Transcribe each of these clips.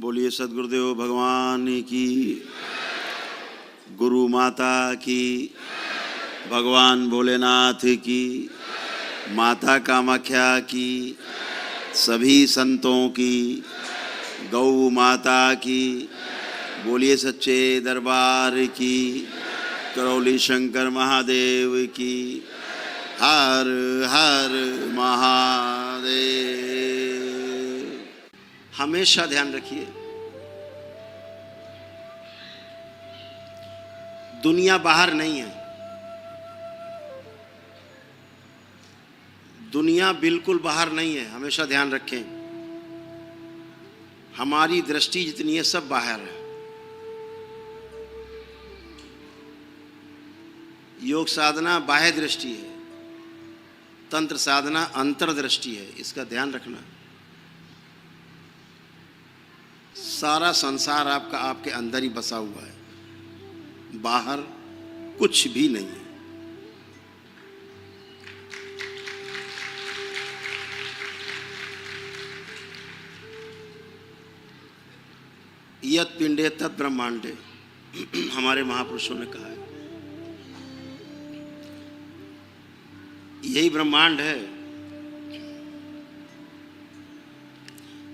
बोलिए सद्गुरुदेव भगवान की, गुरु माता की, भगवान भोलेनाथ की, माता कामाख्या की, सभी संतों की, गौ माता की, बोलिए सच्चे दरबार की, करौली शंकर महादेव की, हर हर महादेव। हमेशा ध्यान रखिए, दुनिया बाहर नहीं है, दुनिया बिल्कुल बाहर नहीं है। हमेशा ध्यान रखें, हमारी दृष्टि जितनी है सब बाहर है। योग साधना बाह्य दृष्टि है, तंत्र साधना अंतर्दृष्टि है। इसका ध्यान रखना। सारा संसार आपका आपके अंदर ही बसा हुआ है, बाहर कुछ भी नहीं है। यत् पिंडे तत् ब्रह्मांडे, हमारे महापुरुषों ने कहा है। यही ब्रह्मांड है,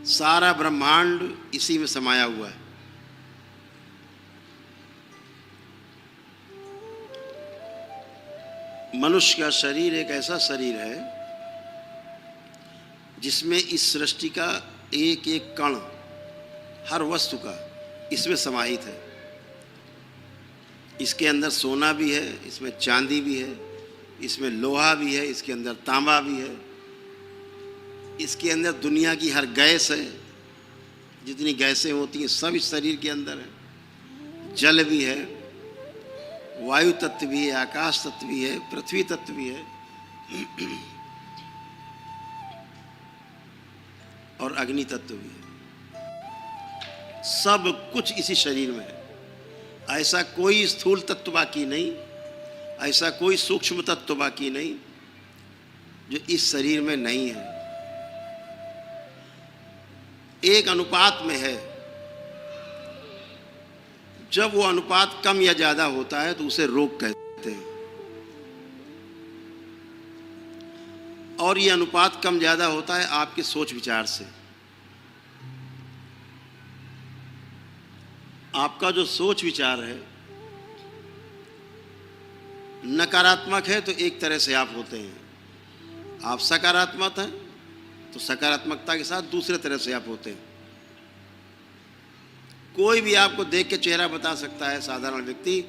सारा ब्रह्मांड इसी में समाया हुआ है। मनुष्य का शरीर एक ऐसा शरीर है जिसमें इस सृष्टि का एक एक कण, हर वस्तु का इसमें समाहित है। इसके अंदर सोना भी है, इसमें चांदी भी है, इसमें लोहा भी है, इसके अंदर तांबा भी है, इसके अंदर दुनिया की हर गैस है। जितनी गैसें होती हैं सब इस शरीर के अंदर है। जल भी है, वायु तत्व भी है, आकाश तत्व भी है, पृथ्वी तत्व भी है और अग्नि तत्व भी है। सब कुछ इसी शरीर में है। ऐसा कोई स्थूल तत्व बाकी नहीं, ऐसा कोई सूक्ष्म तत्व बाकी नहीं जो इस शरीर में नहीं है। एक अनुपात में है। जब वो अनुपात कम या ज्यादा होता है तो उसे रोग कहते हैं। और ये अनुपात कम ज्यादा होता है आपके सोच विचार से। आपका जो सोच विचार है नकारात्मक है तो एक तरह से आप होते हैं। आप सकारात्मक हैं तो सकारात्मकता के साथ दूसरे तरह से आप होते हैं। कोई भी आपको देख के चेहरा बता सकता है, साधारण व्यक्ति,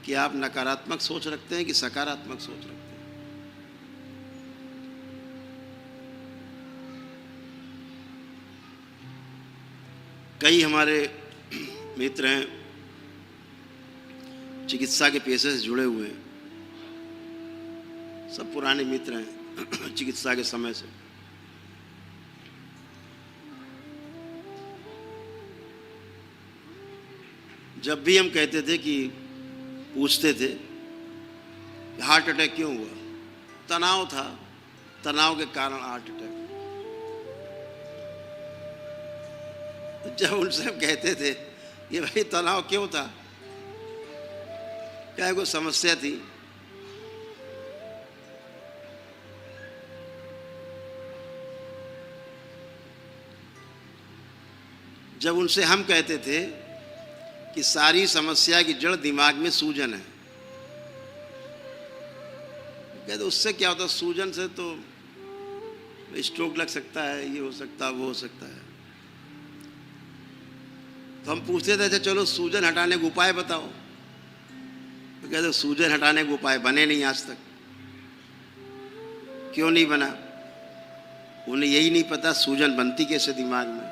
कि आप नकारात्मक सोच रखते हैं कि सकारात्मक सोच रखते हैं। कई हमारे मित्र हैं, चिकित्सा के पेशे से जुड़े हुए हैं, सब पुराने मित्र हैं चिकित्सा के समय से। जब भी हम कहते थे कि पूछते थे हार्ट अटैक क्यों हुआ, तनाव था, तनाव के कारण हार्ट अटैक। जब उनसे हम कहते थे ये भाई तनाव क्यों था, क्या कोई समस्या थी, जब उनसे हम कहते थे कि सारी समस्या की जड़ दिमाग में सूजन है, कहते उससे क्या होता, सूजन से तो स्ट्रोक लग सकता है, ये हो सकता है, वो हो सकता है। तो हम पूछते थे चलो सूजन हटाने का उपाय बताओ, तो कहते सूजन हटाने का उपाय बने नहीं आज तक। क्यों नहीं बना, उन्हें यही नहीं पता सूजन बनती कैसे दिमाग में।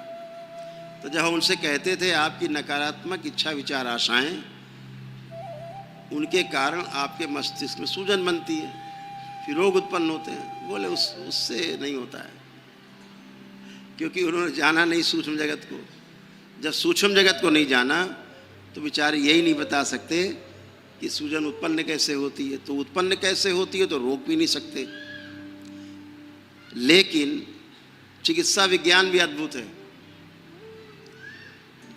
तो जब हम उनसे कहते थे आपकी नकारात्मक इच्छा विचार आशाएं, उनके कारण आपके मस्तिष्क में सूजन बनती है, फिर रोग उत्पन्न होते हैं। बोले उससे नहीं होता है, क्योंकि उन्होंने जाना नहीं सूक्ष्म जगत को। जब सूक्ष्म जगत को नहीं जाना तो बेचारे यही नहीं बता सकते कि सूजन उत्पन्न कैसे होती है। तो उत्पन्न कैसे होती है तो रोक भी नहीं सकते। लेकिन चिकित्सा विज्ञान भी अद्भुत है।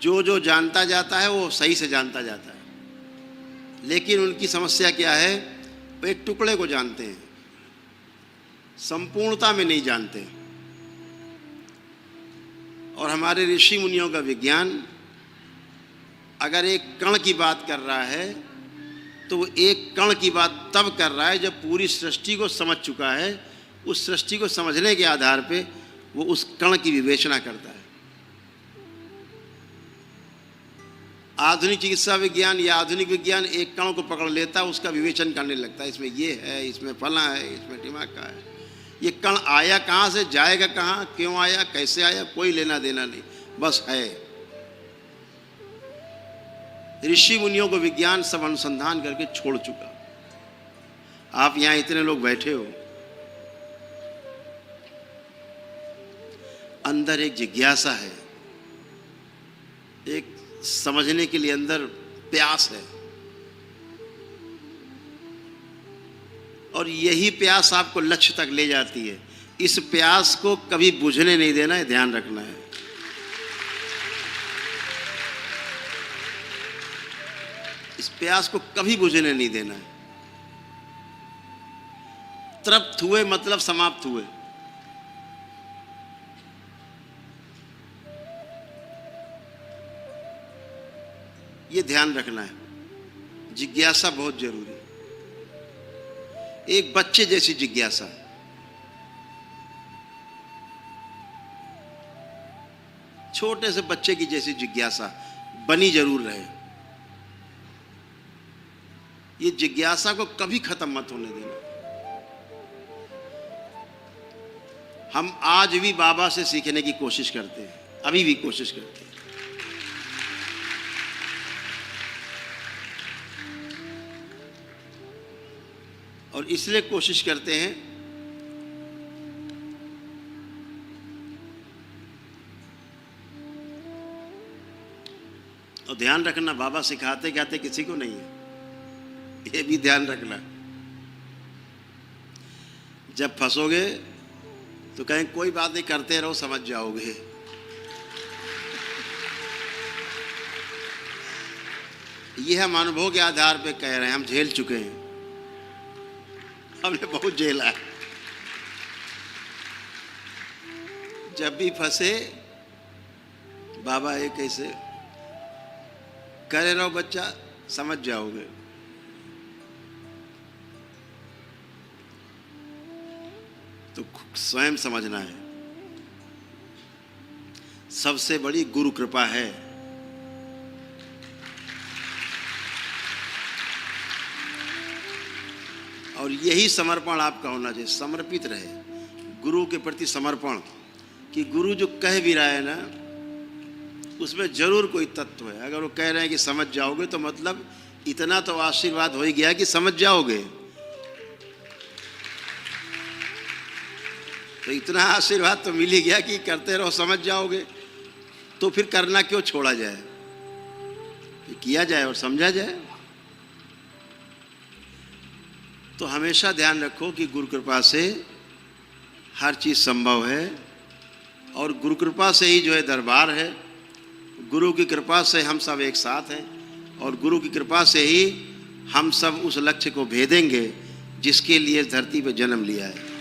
जो जो जानता जाता है वो सही से जानता जाता है, लेकिन उनकी समस्या क्या है, वो एक टुकड़े को जानते हैं, संपूर्णता में नहीं जानते। और हमारे ऋषि मुनियों का विज्ञान अगर एक कण की बात कर रहा है तो वो एक कण की बात तब कर रहा है जब पूरी सृष्टि को समझ चुका है। उस सृष्टि को समझने के आधार पे वो उस कण की विवेचना करता है। आधुनिक चिकित्सा विज्ञान या आधुनिक विज्ञान एक कण को पकड़ लेता है, उसका विवेचन करने लगता है, इसमें ये है, इसमें फला है, इसमें दिमाग का है। ये कण आया कहाँ से, जाएगा कहाँ, क्यों आया, कैसे आया, कोई लेना देना नहीं, बस है। ऋषि मुनियों को विज्ञान सब अनुसंधान करके छोड़ चुका। आप यहां इतने लोग बैठे हो, अंदर एक जिज्ञासा है, एक समझने के लिए अंदर प्यास है, और यही प्यास आपको लक्ष्य तक ले जाती है। इस प्यास को कभी बुझने नहीं देना है, ध्यान रखना है। इस प्यास को कभी बुझने नहीं देना है। तृप्त हुए मतलब समाप्त हुए। ये ध्यान रखना है। जिज्ञासा बहुत जरूरी है, एक बच्चे जैसी जिज्ञासा। छोटे से बच्चे की जैसी जिज्ञासा बनी जरूर रहे। ये जिज्ञासा को कभी खत्म मत होने देना। हम आज भी बाबा से सीखने की कोशिश करते हैं, अभी भी कोशिश करते हैं। और इसलिए कोशिश करते हैं और ध्यान रखना, बाबा सिखाते कहते किसी को नहीं है, ये भी ध्यान रखना। जब फंसोगे तो कहें कोई बात नहीं, करते रहो, समझ जाओगे। ये हम अनुभव के आधार पे कह रहे हैं, हम झेल चुके हैं, हमने बहुत झेला है। जब भी फंसे बाबा ये कैसे करे रहो बच्चा, समझ जाओगे। तो स्वयं समझना है। सबसे बड़ी गुरु कृपा है। और यही समर्पण आपका होना चाहिए, समर्पित रहे गुरु के प्रति समर्पण, कि गुरु जो कह भी रहा है ना उसमें जरूर कोई तत्व है। अगर वो कह रहे हैं कि समझ जाओगे तो मतलब इतना तो आशीर्वाद हो ही गया कि समझ जाओगे। तो इतना आशीर्वाद तो मिल ही गया कि करते रहो, समझ जाओगे। तो फिर करना क्यों छोड़ा जाए, किया जाए और समझा जाए। तो हमेशा ध्यान रखो कि गुरु कृपा से हर चीज़ संभव है, और गुरु कृपा से ही जो है दरबार है। गुरु की कृपा से हम सब एक साथ हैं, और गुरु की कृपा से ही हम सब उस लक्ष्य को भेदेंगे जिसके लिए धरती पर जन्म लिया है।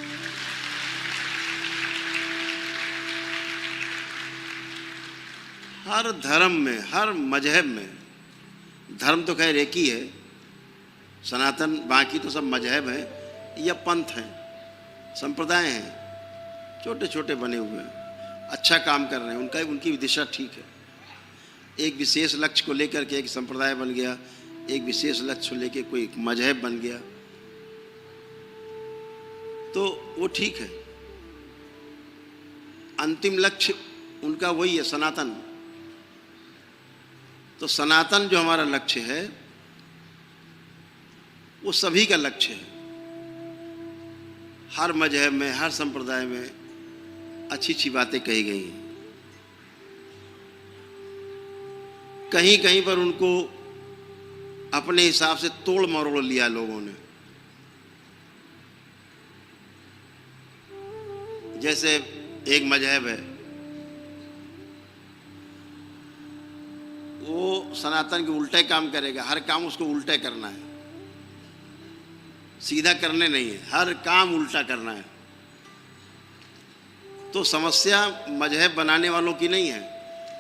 हर धर्म में, हर मजहब में, धर्म तो खैर एक ही है सनातन, बाकी तो सब मजहब हैं या पंथ हैं, संप्रदाय हैं, छोटे छोटे बने हुए हैं, अच्छा काम कर रहे हैं, उनकी दिशा ठीक है। एक विशेष लक्ष्य को लेकर के एक संप्रदाय बन गया, एक विशेष लक्ष्य को लेकर कोई मजहब बन गया, तो वो ठीक है। अंतिम लक्ष्य उनका वही है, सनातन। तो सनातन जो हमारा लक्ष्य है वो सभी का लक्ष्य है। हर मजहब में, हर संप्रदाय में अच्छी अच्छी बातें कही गई हैं। कहीं कहीं पर उनको अपने हिसाब से तोड़ मरोड़ लिया लोगों ने। जैसे एक मजहब है, वो सनातन के उल्टे काम करेगा। हर काम उसको उल्टे करना है, सीधा करने नहीं है, हर काम उल्टा करना है। तो समस्या मजहब बनाने वालों की नहीं है,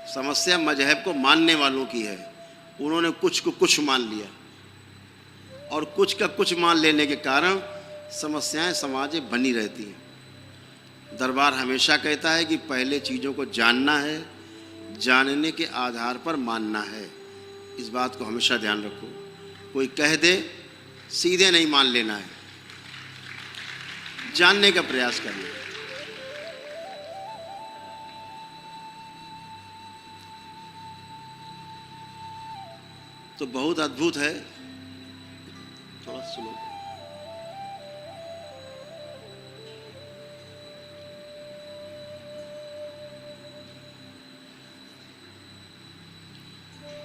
समस्या मजहब को मानने वालों की है। उन्होंने कुछ को कुछ मान लिया और कुछ का कुछ मान लेने के कारण समस्याएं समाज में बनी रहती हैं। दरबार हमेशा कहता है कि पहले चीज़ों को जानना है, जानने के आधार पर मानना है। इस बात को हमेशा ध्यान रखो। कोई कह दे सीधे नहीं मान लेना है, जानने का प्रयास करना है। तो बहुत अद्भुत है। थोड़ा सुनो।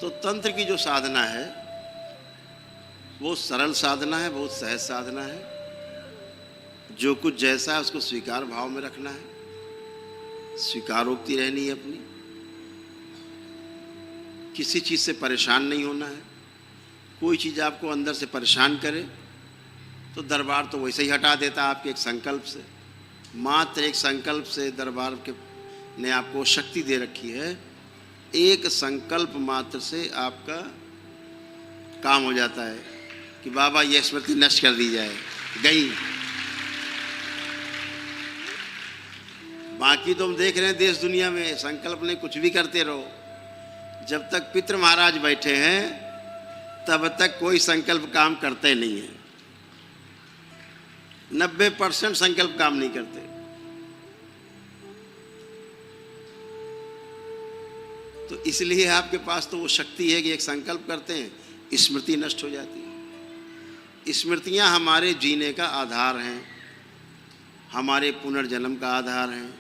तो तंत्र की जो साधना है बहुत सरल साधना है, बहुत सहज साधना है। जो कुछ जैसा है उसको स्वीकार भाव में रखना है, स्वीकारोक्ति रहनी है अपनी, किसी चीज़ से परेशान नहीं होना है। कोई चीज़ आपको अंदर से परेशान करे तो दरबार तो वैसे ही हटा देता है आपके एक संकल्प से। मात्र एक संकल्प से दरबार के ने आपको शक्ति दे रखी है। एक संकल्प मात्र से आपका काम हो जाता है कि बाबा ये स्मृति नष्ट कर दी जाए, गई। बाकी तो हम देख रहे हैं देश दुनिया में संकल्प नहीं, कुछ भी करते रहो। जब तक पितृ महाराज बैठे हैं तब तक कोई संकल्प काम करते नहीं है। 90% संकल्प काम नहीं करते। तो इसलिए आपके पास तो वो शक्ति है कि एक संकल्प करते हैं, स्मृति नष्ट हो जाती है। स्मृतियां हमारे जीने का आधार हैं, हमारे पुनर्जन्म का आधार हैं,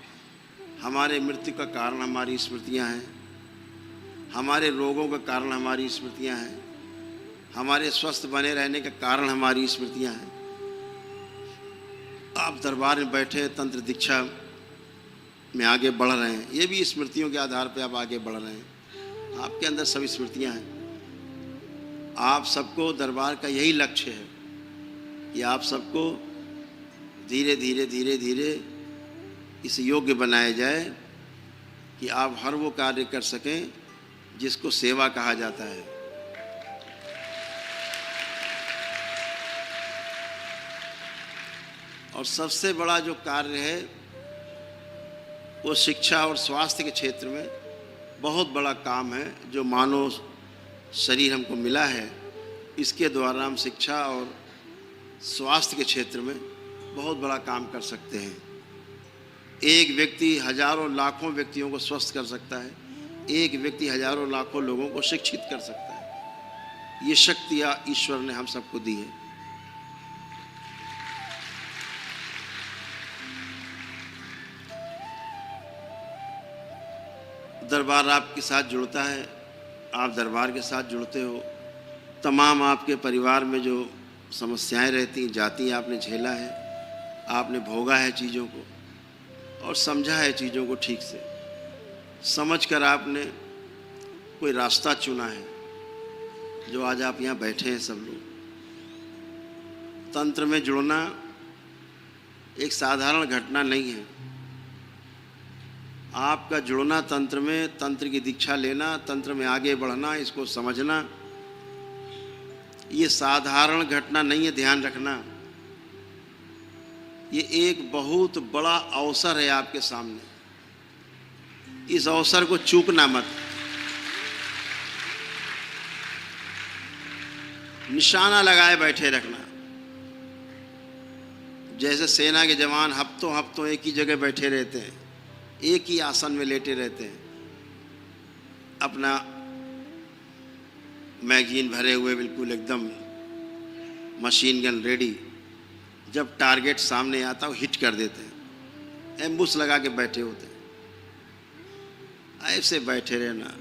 हमारे मृत्यु का कारण हमारी स्मृतियां हैं, हमारे रोगों का कारण हमारी स्मृतियां हैं, हमारे स्वस्थ बने रहने का कारण हमारी स्मृतियां हैं। आप दरबार में बैठे हैं, तंत्र दीक्षा में आगे बढ़ रहे हैं, ये भी स्मृतियों के आधार पर आप आगे बढ़ रहे हैं। आपके अंदर सभी स्मृतियां हैं। आप सबको दरबार का यही लक्ष्य है कि आप सबको धीरे धीरे धीरे धीरे इस योग्य बनाया जाए कि आप हर वो कार्य कर सकें जिसको सेवा कहा जाता है। और सबसे बड़ा जो कार्य है वो शिक्षा और स्वास्थ्य के क्षेत्र में बहुत बड़ा काम है। जो मानव शरीर हमको मिला है, इसके द्वारा हम शिक्षा और स्वास्थ्य के क्षेत्र में बहुत बड़ा काम कर सकते हैं। एक व्यक्ति हजारों लाखों व्यक्तियों को स्वस्थ कर सकता है, एक व्यक्ति हजारों लाखों लोगों को शिक्षित कर सकता है। ये शक्तियाँ ईश्वर ने हम सबको दी है। दरबार आपके साथ जुड़ता है, आप दरबार के साथ जुड़ते हो। तमाम आपके परिवार में जो समस्याएं रहती जाती हैं, आपने झेला है, आपने भोगा है चीज़ों को और समझा है चीज़ों को ठीक से। समझकर आपने कोई रास्ता चुना है जो आज आप यहाँ बैठे हैं सब लोग। तंत्र में जुड़ना एक साधारण घटना नहीं है। आपका जुड़ना तंत्र में, तंत्र की दीक्षा लेना, तंत्र में आगे बढ़ना, इसको समझना, ये साधारण घटना नहीं है। ध्यान रखना, ये एक बहुत बड़ा अवसर है आपके सामने। इस अवसर को चूकना मत। निशाना लगाए बैठे रखना। जैसे सेना के जवान हफ्तों हफ्तों एक ही जगह बैठे रहते हैं, एक ही आसन में लेटे रहते हैं, अपना मैगजीन भरे हुए, बिल्कुल एकदम मशीन गन रेडी। जब टारगेट सामने आता है हिट कर देते हैं, एम्बुश लगा के बैठे होते हैं। ऐसे बैठे रहना,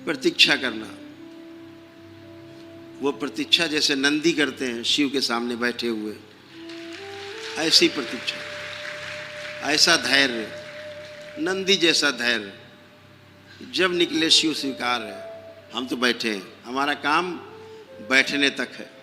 प्रतीक्षा करना। वो प्रतीक्षा जैसे नंदी करते हैं शिव के सामने बैठे हुए, ऐसी प्रतीक्षा, ऐसा धैर्य, नंदी जैसा धैर्य। जब निकले शिव स्वीकार है, हम तो बैठे हैं, हमारा काम बैठने तक है।